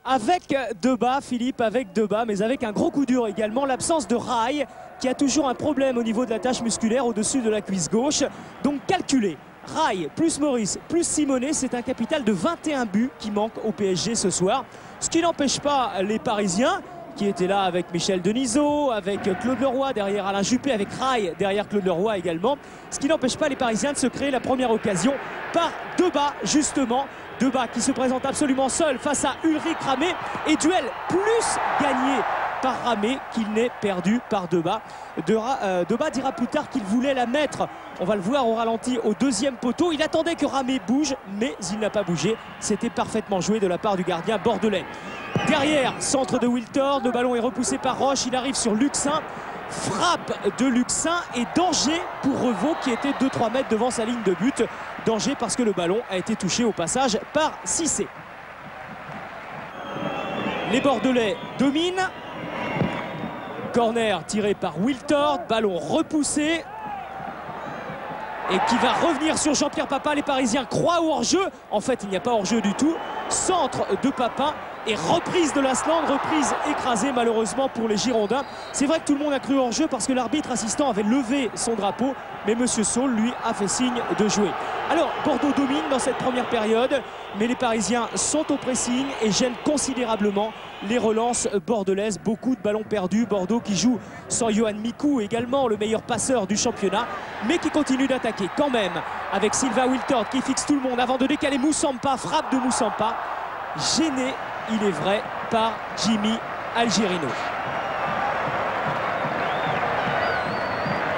Avec Debat, Philippe, avec Debat, mais avec un gros coup dur également, l'absence de Rai, qui a toujours un problème au niveau de la tâche musculaire au-dessus de la cuisse gauche. Donc calculé, Rai plus Maurice plus Simonet, c'est un capital de 21 buts qui manque au PSG ce soir. Ce qui n'empêche pas les Parisiens, qui étaient là avec Michel Denisot, avec Claude Leroy, derrière Alain Juppé, avec Rai, derrière Claude Leroy également. Ce qui n'empêche pas les Parisiens de se créer la première occasion par Debat, justement. Debat qui se présente absolument seul face à Ulrich Ramé, et duel plus gagné par Ramé qu'il n'est perdu par Debat. Debat dira plus tard qu'il voulait la mettre, on va le voir au ralenti, au deuxième poteau. Il attendait que Ramé bouge, mais il n'a pas bougé. C'était parfaitement joué de la part du gardien bordelais. Derrière, centre de Wiltord, le ballon est repoussé par Roche, il arrive sur Luxin. Frappe de Luxin et danger pour Revaux qui était 2-3 mètres devant sa ligne de but. Danger parce que le ballon a été touché au passage par Cissé. Les Bordelais dominent. Corner tiré par Wiltord, ballon repoussé et qui va revenir sur Jean-Pierre Papin. Les Parisiens croient au hors-jeu. En fait, il n'y a pas hors-jeu du tout. Centre de Papin et reprise de l'Asland, reprise écrasée malheureusement pour les Girondins. C'est vrai que tout le monde a cru hors-jeu parce que l'arbitre assistant avait levé son drapeau, mais M. Saul lui a fait signe de jouer. Alors Bordeaux domine dans cette première période, mais les Parisiens sont au pressing et gênent considérablement les relances bordelaises. Beaucoup de ballons perdus. Bordeaux qui joue sans Johan Mikou, également le meilleur passeur du championnat, mais qui continue d'attaquer quand même avec Sylvain Wiltord qui fixe tout le monde avant de décaler Moussampa. Frappe de Moussampa, gêné, il est vrai, par Jimmy Algerino.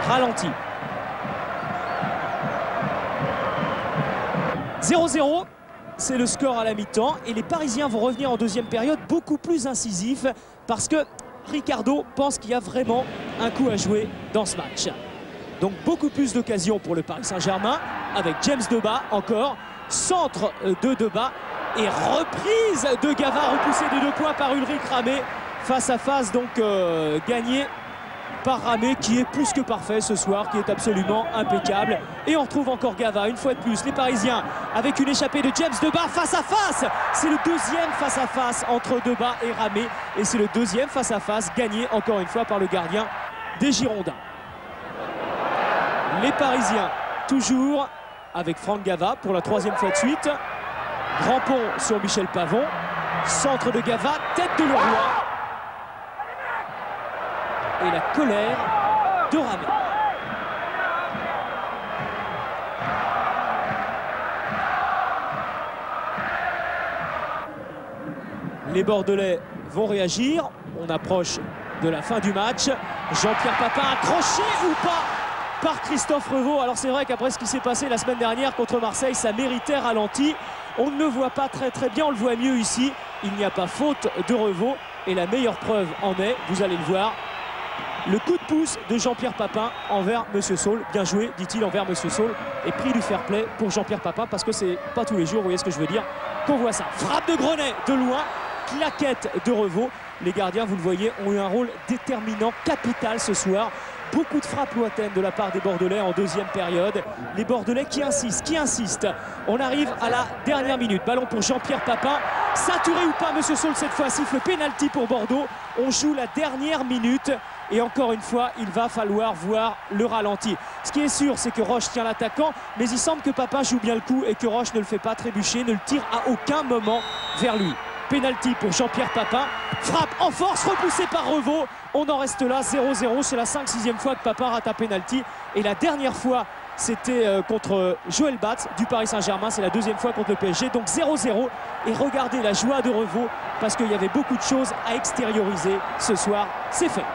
Ralenti. 0-0, c'est le score à la mi-temps. Et les Parisiens vont revenir en deuxième période beaucoup plus incisifs parce que Ricardo pense qu'il y a vraiment un coup à jouer dans ce match. Donc beaucoup plus d'occasions pour le Paris Saint-Germain avec James Debat encore. Centre de Debat. Et reprise de Gavard, repoussé de 2 points par Ulrich Ramé. Face à face, donc gagné par Ramé, qui est plus que parfait ce soir, qui est absolument impeccable. Et on retrouve encore Gavard, une fois de plus. Les Parisiens avec une échappée de James Debat face à face. C'est le deuxième face à face entre Debat et Ramé. Et c'est le deuxième face à face gagné encore une fois par le gardien des Girondins. Les Parisiens toujours avec Franck Gava pour la 3e fois de suite. Grand pont sur Michel Pavon. Centre de Gava, tête de Leroy. Et la colère de Ramé. Les Bordelais vont réagir. On approche de la fin du match. Jean-Pierre Papin accroché ou pas par Christophe Revaux. Alors c'est vrai qu'après ce qui s'est passé la semaine dernière contre Marseille, ça méritait ralenti. On ne le voit pas très bien, on le voit mieux ici. Il n'y a pas faute de Revaux. Et la meilleure preuve en est, vous allez le voir, le coup de pouce de Jean-Pierre Papin envers M. Saul. Bien joué, dit-il, envers M. Saul. Et prix du fair play pour Jean-Pierre Papin, parce que c'est pas tous les jours, vous voyez ce que je veux dire, qu'on voit ça. Frappe de Grenet de loin, claquette de Revaux. Les gardiens, vous le voyez, ont eu un rôle déterminant, capital ce soir. Beaucoup de frappes lointaines de la part des Bordelais en deuxième période. Les Bordelais qui insistent. On arrive à la dernière minute. Ballon pour Jean-Pierre Papin. Ceinturé ou pas, M. Saul cette fois siffle pénalty pour Bordeaux. On joue la dernière minute. Et encore une fois, il va falloir voir le ralenti. Ce qui est sûr, c'est que Roche tient l'attaquant. Mais il semble que Papin joue bien le coup et que Roche ne le fait pas trébucher, ne le tire à aucun moment vers lui. Pénalty pour Jean-Pierre Papin. Frappe en force, repoussé par Revaux. On en reste là, 0-0. C'est la 5-6e fois que Papin rate un pénalty. Et la dernière fois, c'était contre Joël Batz du Paris Saint-Germain. C'est la 2e fois contre le PSG. Donc 0-0. Et regardez la joie de Revaux parce qu'il y avait beaucoup de choses à extérioriser ce soir. C'est fait.